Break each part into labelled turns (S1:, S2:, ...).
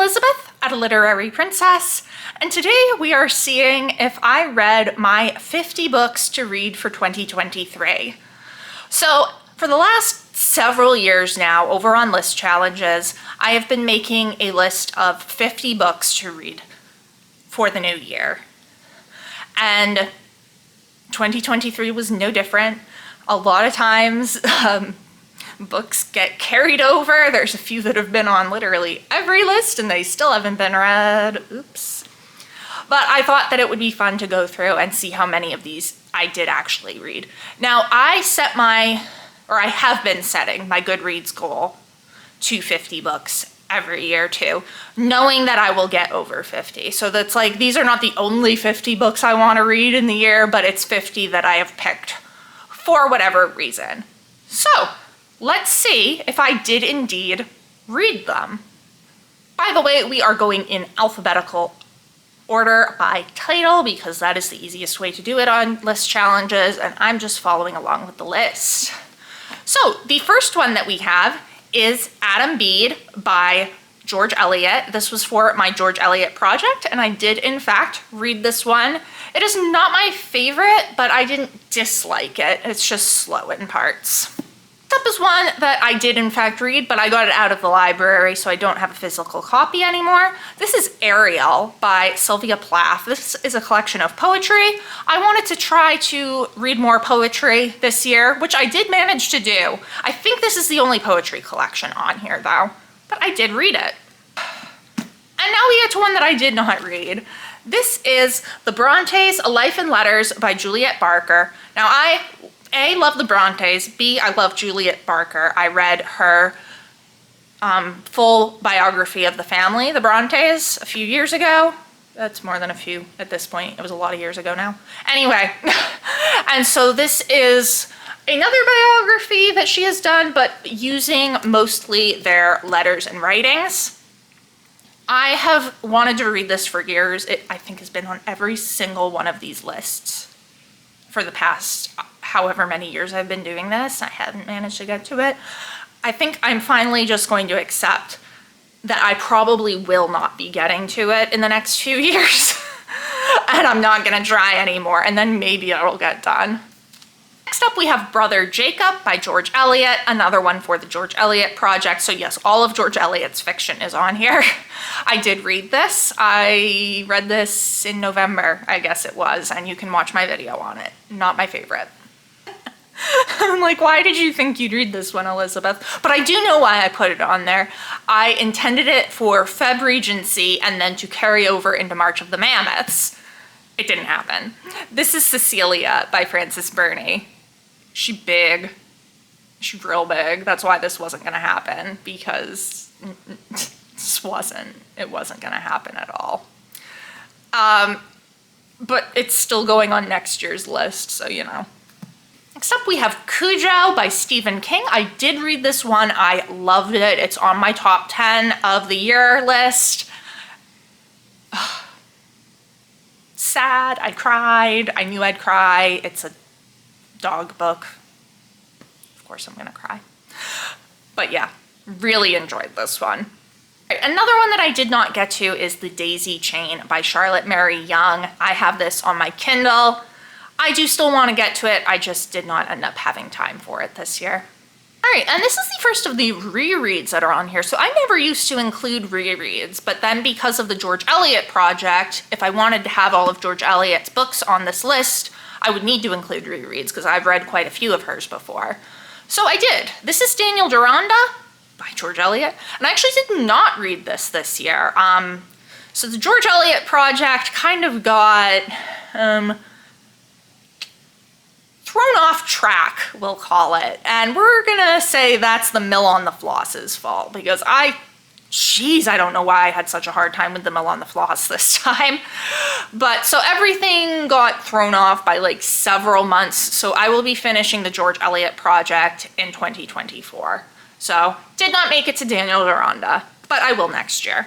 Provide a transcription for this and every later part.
S1: Elizabeth at A Literary Princess, and today we are seeing if I read my 50 books to read for 2023. So for the last several years now, over on List Challenges, I have been making a list of 50 books to read for the new year. And 2023 was no different. A lot of times, books get carried over. There's a few that have been on literally every list and they still haven't been read. Oops. But I thought that it would be fun to go through and see how many of these I did actually read. Now, I have been setting my Goodreads goal to 50 books every year too, knowing that I will get over 50. So that's like, these are not the only 50 books I want to read in the year, but it's 50 that I have picked for whatever reason. So let's see if I did indeed read them. By the way, we are going in alphabetical order by title because that is the easiest way to do it on List Challenges, and I'm just following along with the list. So the first one that we have is Adam Bede by George Eliot. This was for my George Eliot project, and I did in fact read this one. It is not my favorite, but I didn't dislike it. It's just slow in parts. Next up is one that I did in fact read, but I got it out of the library, so I don't have a physical copy anymore. This is Ariel by Sylvia Plath. This is a collection of poetry. I wanted to try to read more poetry this year, which I did manage to do. I think this is the only poetry collection on here though, but I did read it. And now we get to one that I did not read. This is The Brontes, A Life in Letters by Juliet Barker. Now I love the Brontes. B, I love Juliet Barker. I read her full biography of the family, the Brontes, a few years ago. That's more than a few at this point. It was a lot of years ago now. Anyway, and so this is another biography that she has done, but using mostly their letters and writings. I have wanted to read this for years. It, I think, has been on every single one of these lists for the past however many years I've been doing this. I haven't managed to get to it. I think I'm finally just going to accept that I probably will not be getting to it in the next few years. And I'm not gonna try anymore, and then maybe it'll get done. Next up we have Brother Jacob by George Eliot, another one for the George Eliot project. So yes, all of George Eliot's fiction is on here. I did read this. I read this in November, I guess it was, and you can watch my video on it. Not my favorite. I'm like, why did you think you'd read this one, Elizabeth? But I do know why I put it on there. I intended it for Feb Regency and then to carry over into March of the Mammoths. It didn't happen. This is Cecilia by Frances Burney. She's big. She's real big. That's why this wasn't gonna happen, because it wasn't gonna happen at all. But it's still going on next year's list, so you know. Next up we have Cujo by Stephen King. I did read this one. I loved it. It's on my top 10 of the year list. Sad, I cried. I knew I'd cry. It's a dog book. Of course I'm gonna cry. But yeah, really enjoyed this one. Another one that I did not get to is The Daisy Chain by Charlotte Mary Young. I have this on my Kindle. I do still want to get to it. I just did not end up having time for it this year. All right, and this is the first of the rereads that are on here. So I never used to include rereads, but then because of the George Eliot project, if I wanted to have all of George Eliot's books on this list, I would need to include rereads because I've read quite a few of hers before. So I did. This is Daniel Deronda by George Eliot, and I actually did not read this year. So the George Eliot project kind of got thrown off track, we'll call it. And we're gonna say that's the Mill on the Floss's fault, because I don't know why I had such a hard time with the Mill on the Floss this time. But so everything got thrown off by like several months. So I will be finishing the George Eliot project in 2024. So did not make it to Daniel Deronda, but I will next year.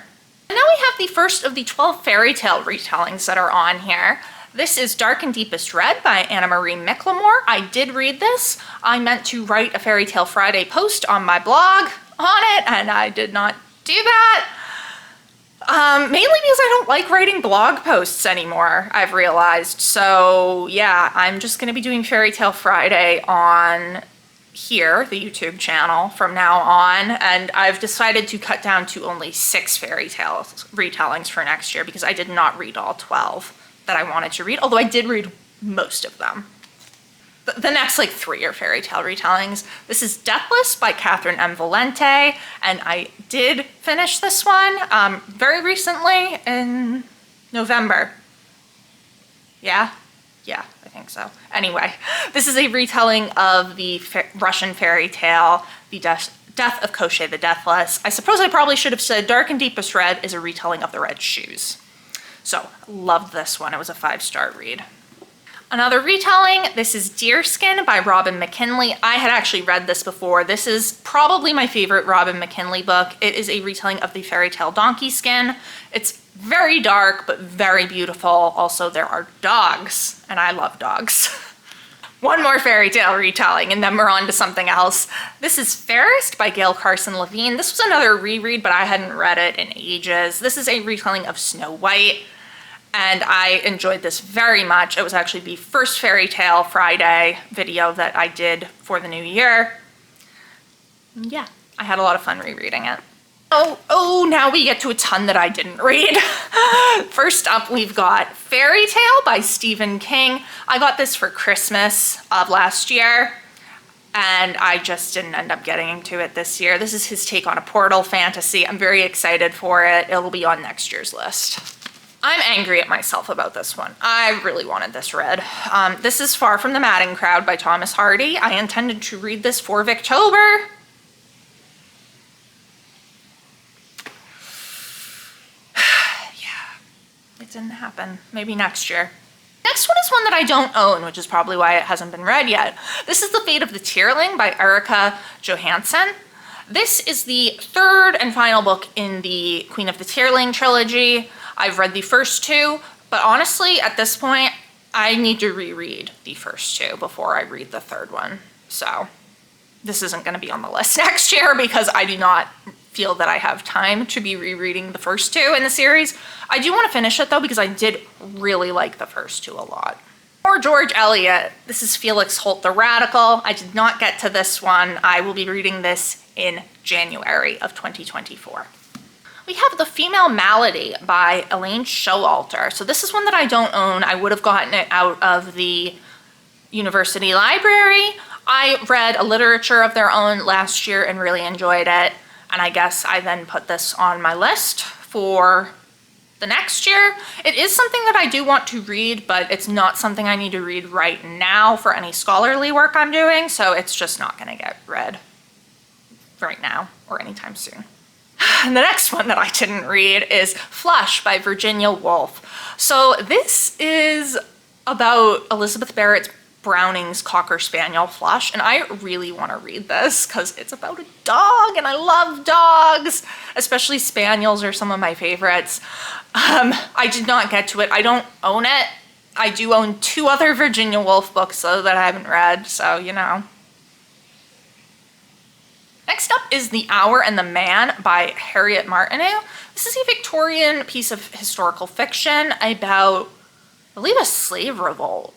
S1: And now we have the first of the 12 fairy tale retellings that are on here. This is Dark and Deepest Red by Anna Marie Miclemore. I did read this. I meant to write a Fairy Tale Friday post on my blog on it, and I did not do that. Mainly because I don't like writing blog posts anymore, I've realized. So yeah, I'm just gonna be doing Fairy Tale Friday on here, the YouTube channel, from now on. And I've decided to cut down to only 6 fairy tale retellings for next year because I did not read all 12 that I wanted to read, although I did read most of them. The next like 3 are fairy tale retellings. This is Deathless by Catherine M. Valente, and I did finish this one very recently in November. Yeah, I think so. Anyway, this is a retelling of the Russian fairy tale, The Death of Koschei the Deathless. I suppose I probably should have said Dark and Deepest Red is a retelling of The Red Shoes. So, loved this one. It was a 5-star read. Another retelling, this is Deerskin by Robin McKinley. I had actually read this before. This is probably my favorite Robin McKinley book. It is a retelling of the fairy tale Donkey Skin. It's very dark, but very beautiful. Also, there are dogs, and I love dogs. One more fairy tale retelling, and then we're on to something else. This is Fairest by Gail Carson Levine. This was another reread, but I hadn't read it in ages. This is a retelling of Snow White, and I enjoyed this very much. It was actually the first Fairy Tale Friday video that I did for the new year. Yeah, I had a lot of fun rereading it. Oh, now we get to a ton that I didn't read. First up, we've got Fairy Tale by Stephen King. I got this for Christmas of last year, and I just didn't end up getting into it this year. This is his take on a portal fantasy. I'm very excited for it. It'll be on next year's list. I'm angry at myself about this one. I really wanted this read. This is Far from the Madding Crowd by Thomas Hardy. I intended to read this for Victober. It didn't happen. Maybe next year. Next one is one that I don't own, which is probably why it hasn't been read yet. This is The Fate of the Tearling by Erica Johansson. This is the 3rd and final book in the Queen of the Tearling trilogy. I've read the first 2, but honestly, at this point, I need to reread the first 2 before I read the 3rd one. So this isn't going to be on the list next year because I do not feel that I have time to be rereading the first 2 in the series. I do want to finish it though because I did really like the first 2 a lot. Or George Eliot. This is Felix Holt the Radical. I did not get to this one. I will be reading this in January of 2024. We have The Female Malady by Elaine Showalter. So this is one that I don't own. I would have gotten it out of the university library. I read a literature of their own last year and really enjoyed it. And I guess I then put this on my list for the next year. It is something that I do want to read, but it's not something I need to read right now for any scholarly work I'm doing. So it's just not going to get read right now or anytime soon. And the next one that I didn't read is Flush by Virginia Woolf. So this is about Elizabeth Barrett Browning's Cocker Spaniel Flush, and I really want to read this because it's about a dog, and I love dogs, especially Spaniels are some of my favorites. I did not get to it. I don't own it. I do own 2 other Virginia Woolf books though that I haven't read, so you know. Next up is The Hour and the Man by Harriet Martineau. This is a Victorian piece of historical fiction about, I believe, a slave revolt.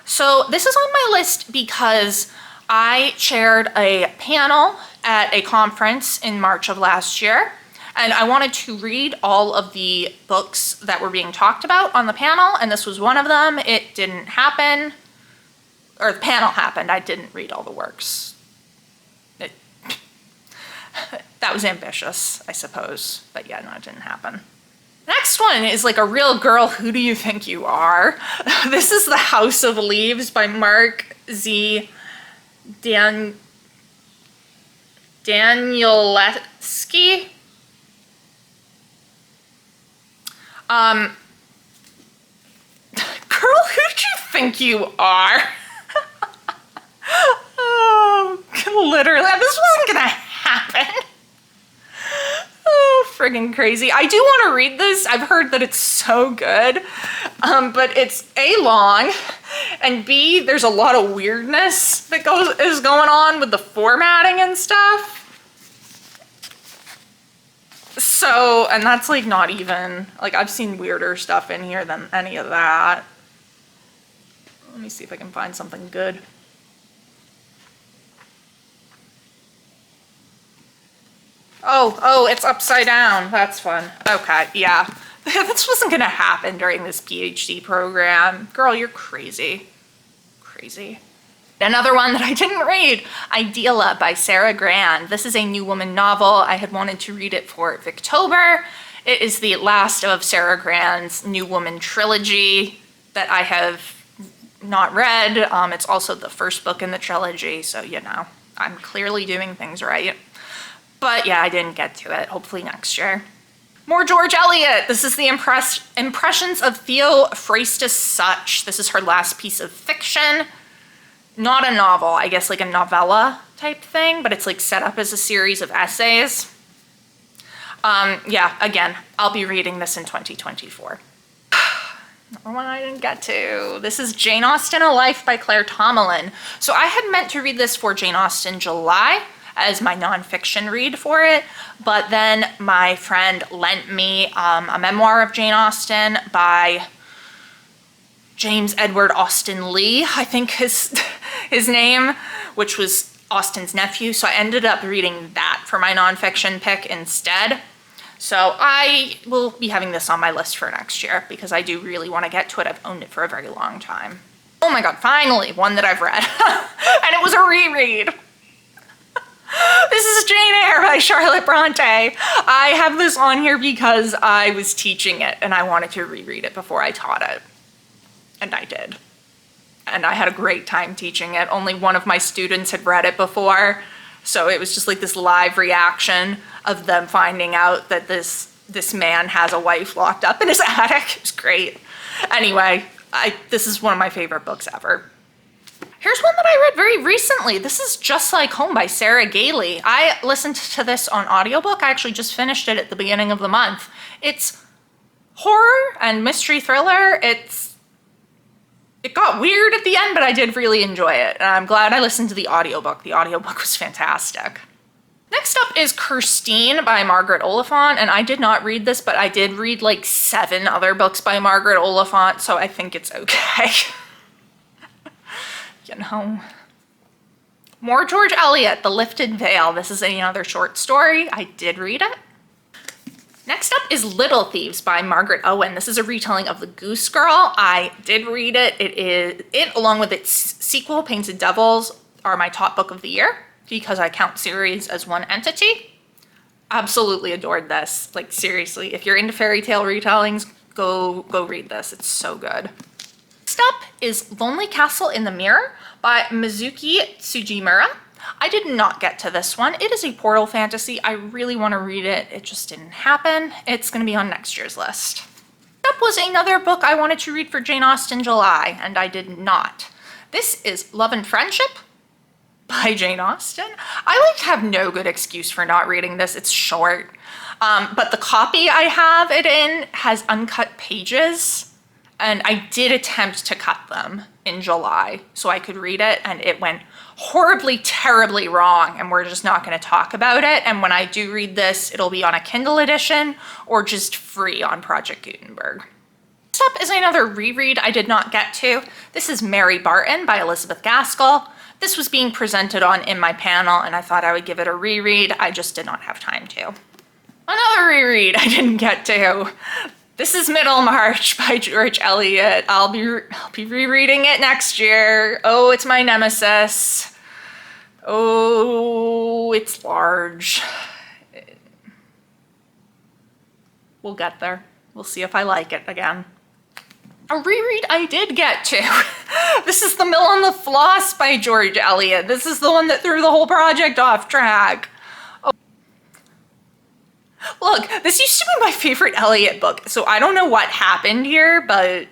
S1: So this is on my list because I chaired a panel at a conference in March of last year, and I wanted to read all of the books that were being talked about on the panel, and this was one of them. It didn't happen, or the panel happened. I didn't read all the works. That was ambitious, I suppose, but yeah, no, it didn't happen. Next one is like a real girl, who do you think you are? This is The House of Leaves by Mark Z. Danielewski. Girl, who do you think you are? Oh, literally, this wasn't gonna happen. Oh, friggin' crazy. I do want to read this. I've heard that it's so good, but it's A, long, and B, there's a lot of weirdness that is going on with the formatting and stuff. So, and that's like not even, like I've seen weirder stuff in here than any of that. Let me see if I can find something good. Oh, it's upside down. That's fun. Okay, yeah. This wasn't gonna happen during this PhD program. Girl, you're crazy. Crazy. Another one that I didn't read, Ideala by Sarah Grand. This is a New Woman novel. I had wanted to read it for Victober. It is the last of Sarah Grand's New Woman trilogy that I have not read. It's also the first book in the trilogy, so you know, I'm clearly doing things right. But yeah, I didn't get to it. Hopefully next year. More George Eliot. This is the Impressions of Theophrastus Such. This is her last piece of fiction. Not a novel, I guess like a novella type thing, but it's like set up as a series of essays. Yeah, again, I'll be reading this in 2024. Another one I didn't get to. This is Jane Austen, A Life by Claire Tomalin. So I had meant to read this for Jane Austen July as my nonfiction read for it, but then my friend lent me a memoir of Jane Austen by James Edward Austen Lee, I think his name, which was Austen's nephew. So I ended up reading that for my nonfiction pick instead. So I will be having this on my list for next year because I do really want to get to it. I've owned it for a very long time. Oh my God, finally, one that I've read. And it was a reread. This is Jane Eyre by Charlotte Bronte. I have this on here because I was teaching it and I wanted to reread it before I taught it. And I did. And I had a great time teaching it. Only one of my students had read it before. So it was just like this live reaction of them finding out that this man has a wife locked up in his attic. It was great. Anyway, this is one of my favorite books ever. Here's one that I read very recently. This is Just Like Home by Sarah Gailey. I listened to this on audiobook. I actually just finished it at the beginning of the month. It's horror and mystery thriller. It got weird at the end, but I did really enjoy it. And I'm glad I listened to the audiobook. The audiobook was fantastic. Next up is Kirstine by Margaret Oliphant, and I did not read this, but I did read like 7 other books by Margaret Oliphant, so I think it's okay. You know. More George Eliot, The Lifted Veil. This is another short story. I did read it. Next up is Little Thieves by Margaret Owen. This is a retelling of The Goose Girl. I did read it. It along with its sequel, Painted Devils, are my top book of the year because I count series as one entity. Absolutely adored this. Like seriously, if you're into fairy tale retellings, go read this. It's so good. Next up is Lonely Castle in the Mirror by Mizuki Tsujimura. I did not get to this one. It is a portal fantasy. I really want to read it. It just didn't happen. It's going to be on next year's list. Next up was another book I wanted to read for Jane Austen July, and I did not. This is Love and Friendship by Jane Austen. I have no good excuse for not reading this. It's short, but the copy I have it in has uncut pages, and I did attempt to cut them in July so I could read it, and it went horribly, terribly wrong, and we're just not going to talk about it. And when I do read this, it'll be on a Kindle edition or just free on Project Gutenberg. Next up is another reread I did not get to. This is Mary Barton by Elizabeth Gaskell. This was being presented on In My Panel, and I thought I would give it a reread. I just did not have time to. Another reread I didn't get to. This is Middlemarch by George Eliot. I'll be rereading it next year. Oh, it's my nemesis. Oh, it's large. We'll get there. We'll see if I like it again. A reread I did get to. This is The Mill on the Floss by George Eliot. This is the one that threw the whole project off track. Oh. Look, this used to be my favorite Eliot book, so I don't know what happened here, but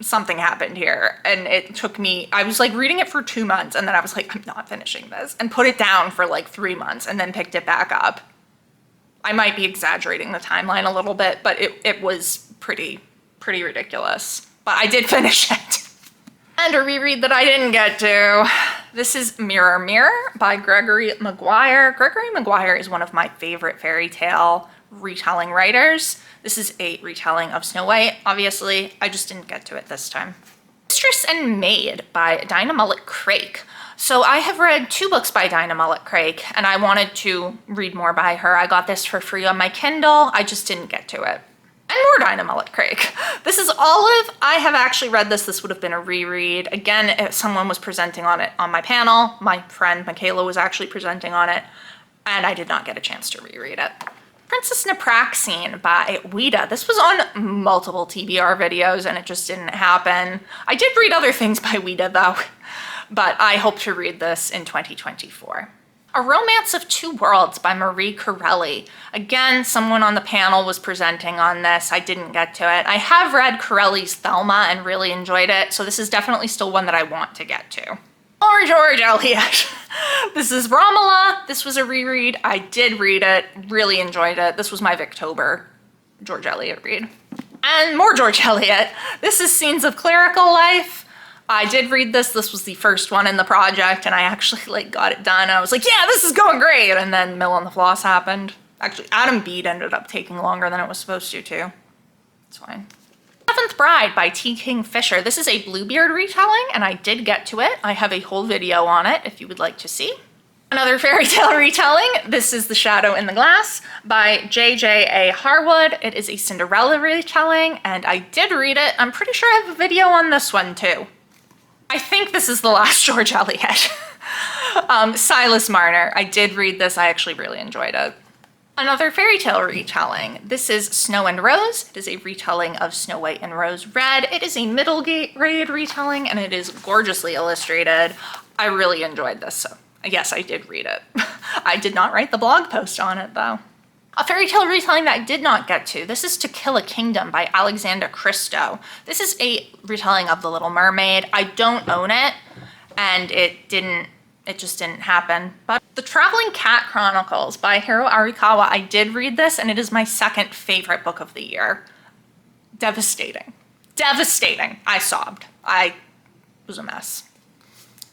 S1: something happened here, and it took me, I was like reading it for 2 months, and then I was like, I'm not finishing this, and put it down for like 3 months, and then picked it back up. I might be exaggerating the timeline a little bit, but it was pretty ridiculous. But I did finish it. And a reread that I didn't get to. This is Mirror Mirror by Gregory Maguire. Gregory Maguire is one of my favorite fairy tale retelling writers. This is a retelling of Snow White, obviously. I just didn't get to it this time. Mistress and Maid by Dinah Mullet-Craik. So I have read 2 books by Dinah Mullet-Craik, and I wanted to read more by her. I got this for free on my Kindle. I just didn't get to it. And more Dinah Mullet-Craik. This is Olive. I have actually read this. This would have been a reread. Again, if someone was presenting on it on my panel. My friend Michaela was actually presenting on it, and I did not get a chance to reread it. Princess Napraxine by Ouida. This was on multiple TBR videos, and it just didn't happen. I did read other things by Ouida, though, but I hope to read this in 2024. A Romance of Two Worlds by Marie Corelli. Again, someone on the panel was presenting on this. I didn't get to it. I have read Corelli's Thelma and really enjoyed it, so this is definitely still one that I want to get to. More George Eliot. This is Romola. This was a reread. I did read it, really enjoyed it. This was my Victober George Eliot read. And more George Eliot. This is Scenes of Clerical Life. I did read this. This was the first one in the project, and I actually got it done. I was like, yeah, this is going great. And then Mill on the Floss happened. Actually, Adam Bede ended up taking longer than it was supposed to, too. It's fine. Seventh Bride by T. King Fisher. This is a Bluebeard retelling, and I did get to it. I have a whole video on it if you would like to see. Another fairy tale retelling. This is The Shadow in the Glass by J.J.A. Harwood. It is a Cinderella retelling, and I did read it. I'm pretty sure I have a video on this one, too. I think this is the last George Eliot. Silas Marner. I did read this. I actually really enjoyed it. Another fairy tale retelling. This is Snow and Rose. It is a retelling of Snow White and Rose Red. It is a middle grade retelling, and it is gorgeously illustrated. I really enjoyed this, so yes, I did read it. I did not write the blog post on it, though. A fairy tale retelling that I did not get to. This is To Kill a Kingdom by Alexandra Christo. This is a retelling of The Little Mermaid. I don't own it, and it just didn't happen. But The Traveling Cat Chronicles by Hiro Arikawa. I did read this, and it is my second favorite book of the year. Devastating. Devastating. I sobbed. I was a mess.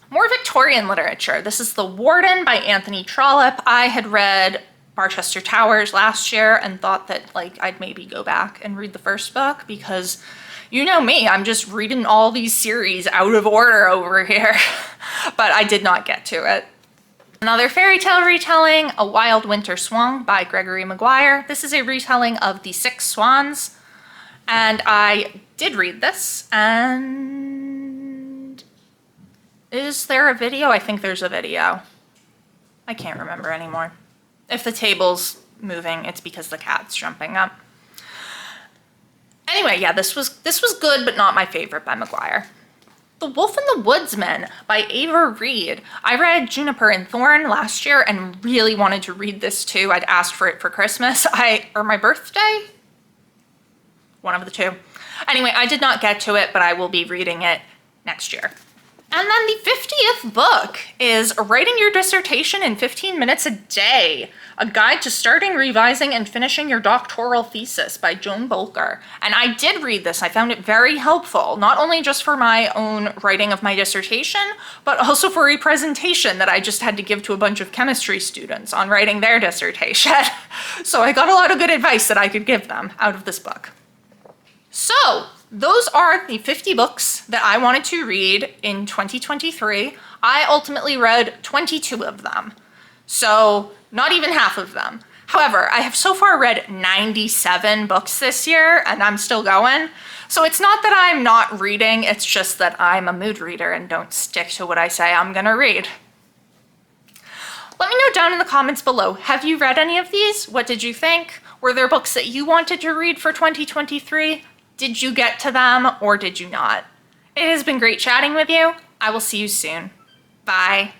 S1: More Victorian literature. This is The Warden by Anthony Trollope. I had read Barchester Towers last year and thought that I'd maybe go back and read the first book because you know me, I'm just reading all these series out of order over here. But I did not get to it. Another fairy tale retelling, A Wild Winter Swan by Gregory Maguire. This is a retelling of The Six Swans, and I did read this. And is there a video? I think there's a video. I can't remember anymore. If the table's moving, it's because the cat's jumping up. Anyway, yeah, this was good, but not my favorite by Maguire. The Wolf and the Woodsman by Ava Reed. I read Juniper and Thorn last year and really wanted to read this too. I'd asked for it for Christmas or my birthday. One of the two. Anyway, I did not get to it, but I will be reading it next year. And then the 50th book is Writing Your Dissertation in 15 Minutes a Day, A Guide to Starting, Revising, and Finishing Your Doctoral Thesis by Joan Bolker. And I did read this. I found it very helpful, not only just for my own writing of my dissertation, but also for a presentation that I just had to give to a bunch of chemistry students on writing their dissertation. So I got a lot of good advice that I could give them out of this book. So, those are the 50 books that I wanted to read in 2023. I ultimately read 22 of them, so not even half of them. However, I have so far read 97 books this year, and I'm still going. So it's not that I'm not reading, it's just that I'm a mood reader and don't stick to what I say I'm gonna read. Let me know down in the comments below, have you read any of these? What did you think? Were there books that you wanted to read for 2023? Did you get to them or did you not? It has been great chatting with you. I will see you soon. Bye.